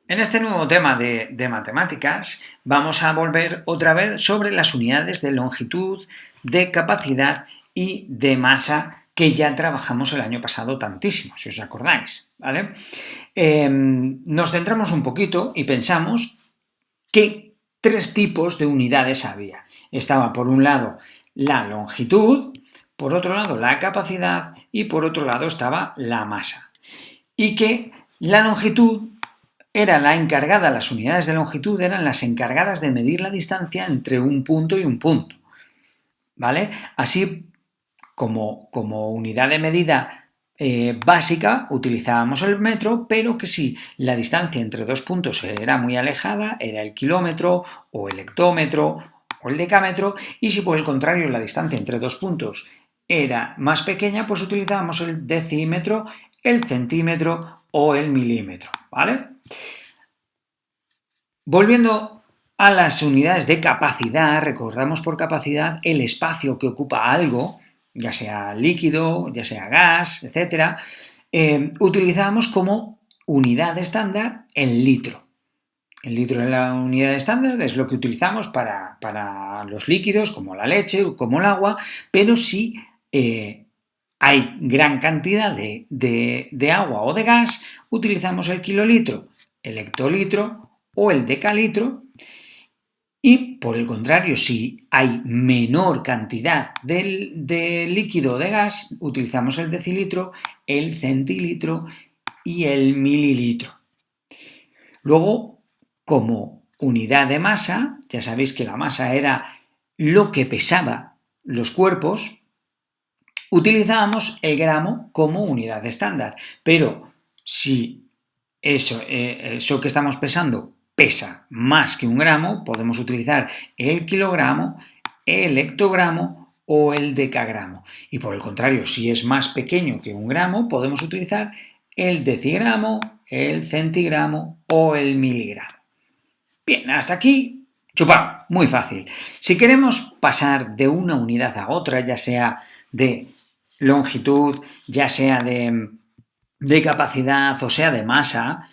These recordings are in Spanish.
En este nuevo tema de matemáticas vamos a volver otra vez sobre las unidades de longitud, de capacidad y de masa que ya trabajamos el año pasado tantísimo, si os acordáis, ¿vale? Nos centramos un poquito y pensamos que tres tipos de unidades había. Estaba por un lado la longitud, por otro lado la capacidad y por otro lado estaba la masa. Y que la longitud era la encargada, las unidades de longitud eran las encargadas de medir la distancia entre un punto y un punto, ¿vale? Así como unidad de medida básica utilizábamos el metro, pero que si la distancia entre dos puntos era muy alejada, era el kilómetro o el hectómetro o el decámetro, y si por el contrario la distancia entre dos puntos era más pequeña, pues utilizábamos el decímetro, el centímetro o el milímetro, ¿vale? Volviendo a las unidades de capacidad, recordamos por capacidad el espacio que ocupa algo, ya sea líquido, ya sea gas, etc. Utilizamos como unidad estándar el litro. El litro de la unidad estándar es lo que utilizamos para los líquidos, como la leche o como el agua, pero si hay gran cantidad de agua o de gas, utilizamos el kilolitro, el hectolitro o el decalitro, y por el contrario, si hay menor cantidad de líquido o de gas, utilizamos el decilitro, el centilitro y el mililitro. Luego, como unidad de masa, ya sabéis que la masa era lo que pesaba los cuerpos, utilizábamos el gramo como unidad estándar, pero si eso que estamos pesando pesa más que un gramo, podemos utilizar el kilogramo, el hectogramo o el decagramo. Y por el contrario, si es más pequeño que un gramo, podemos utilizar el decigramo, el centigramo o el miligramo. Bien, hasta aquí, chupado, muy fácil. Si queremos pasar de una unidad a otra, ya sea de longitud, ya sea de capacidad o sea de masa,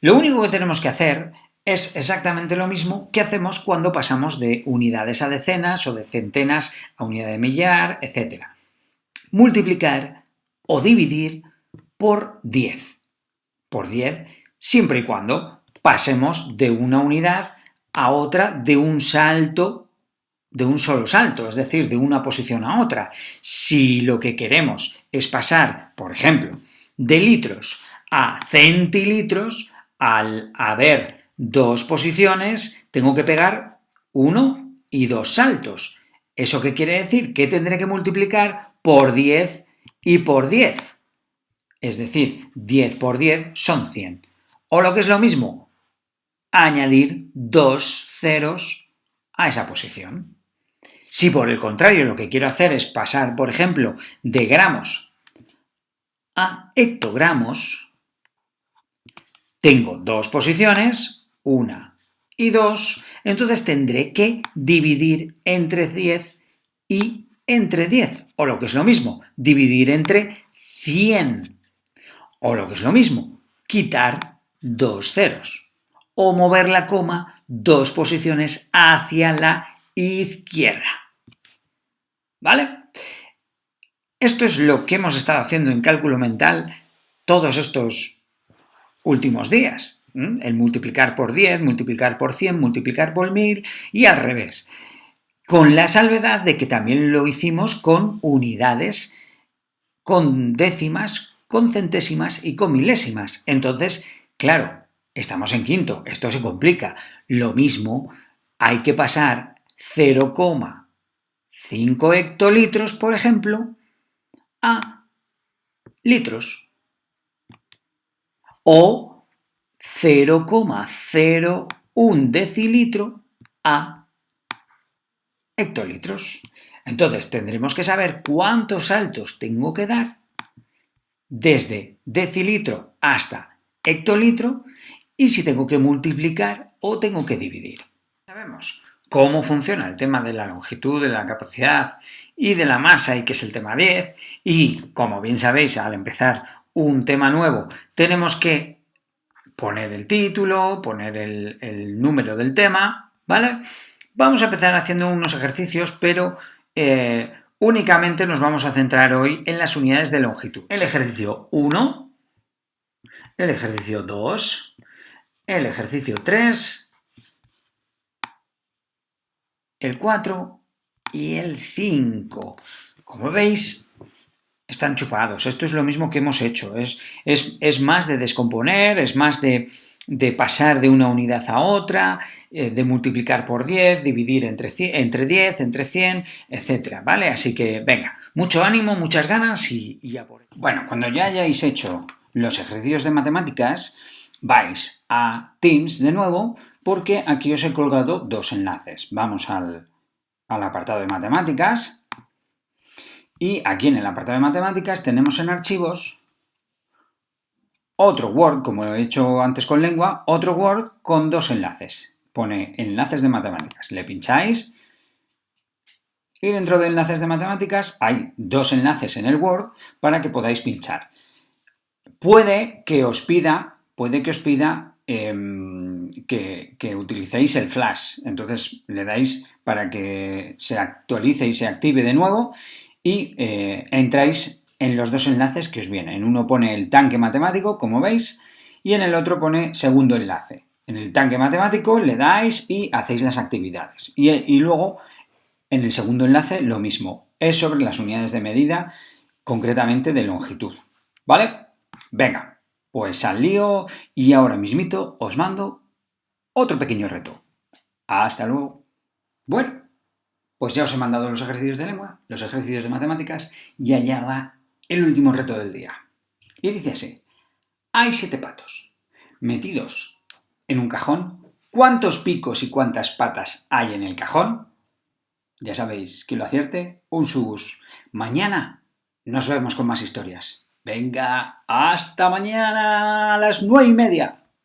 lo único que tenemos que hacer es exactamente lo mismo que hacemos cuando pasamos de unidades a decenas o de centenas a unidad de millar, etc. Multiplicar o dividir por 10. Por 10 siempre y cuando pasemos de una unidad a otra de un salto, de un solo salto, es decir, de una posición a otra. Si lo que queremos es pasar, por ejemplo, de litros a centilitros, al haber dos posiciones, tengo que pegar 1 y 2 saltos. ¿Eso qué quiere decir? Que tendré que multiplicar por 10 y por 10. Es decir, 10 por 10 son 100. O lo que es lo mismo, añadir 2 ceros a esa posición. Si por el contrario lo que quiero hacer es pasar, por ejemplo, de gramos a hectogramos, tengo dos posiciones, 1 y 2, entonces tendré que dividir entre 10 y entre 10, o lo que es lo mismo, dividir entre 100, o lo que es lo mismo, quitar 2 ceros, o mover la coma 2 posiciones hacia la izquierda. ¿Vale? Esto es lo que hemos estado haciendo en cálculo mental todos estos últimos días. El multiplicar por 10, multiplicar por 100, multiplicar por 1000 y al revés. Con la salvedad de que también lo hicimos con unidades, con décimas, con centésimas y con milésimas. Entonces, claro, estamos en quinto, esto se complica. Lo mismo, hay que pasar 0,5 hectolitros, por ejemplo, a litros. O 0,01 decilitro a hectolitros. Entonces tendremos que saber cuántos saltos tengo que dar desde decilitro hasta hectolitro y si tengo que multiplicar o tengo que dividir. Sabemos cómo funciona el tema de la longitud, de la capacidad y de la masa, y que es el tema 10, y como bien sabéis, al empezar un tema nuevo tenemos que poner el título, poner el número del tema, ¿vale? Vamos a empezar haciendo unos ejercicios, pero únicamente nos vamos a centrar hoy en las unidades de longitud. El ejercicio 1, el ejercicio 2, el ejercicio 3, el 4 y el 5. Como veis, están chupados. Esto es lo mismo que hemos hecho. Es más de descomponer, es más de pasar de una unidad a otra, de multiplicar por 10, dividir entre 10, entre 100, etc. ¿Vale? Así que, venga, mucho ánimo, muchas ganas y ya por ello. Bueno, cuando ya hayáis hecho los ejercicios de matemáticas, vais a Teams de nuevo, porque aquí os he colgado dos enlaces. Vamos al apartado de matemáticas. Y aquí en el apartado de matemáticas tenemos en archivos otro Word, como lo he hecho antes con lengua, otro Word con dos enlaces. Pone enlaces de matemáticas. Le pincháis y dentro de enlaces de matemáticas hay dos enlaces en el Word para que podáis pinchar. Puede que os pida que utilicéis el flash. Entonces le dais para que se actualice y se active de nuevo y entráis en los dos enlaces que os vienen. En uno pone el tanque matemático, como veis, y en el otro pone segundo enlace. En el tanque matemático le dais y hacéis las actividades. Y luego, en el segundo enlace, lo mismo. Es sobre las unidades de medida, concretamente de longitud. ¿Vale? Venga, pues al lío y ahora mismito os mando otro pequeño reto. Hasta luego. Bueno, pues ya os he mandado los ejercicios de lengua, los ejercicios de matemáticas y allá va el último reto del día. Y dice así: hay 7 patos metidos en un cajón. ¿Cuántos picos y cuántas patas hay en el cajón? Ya sabéis, quien lo acierte, un sus. Mañana nos vemos con más historias. Venga, hasta mañana a las 9:30.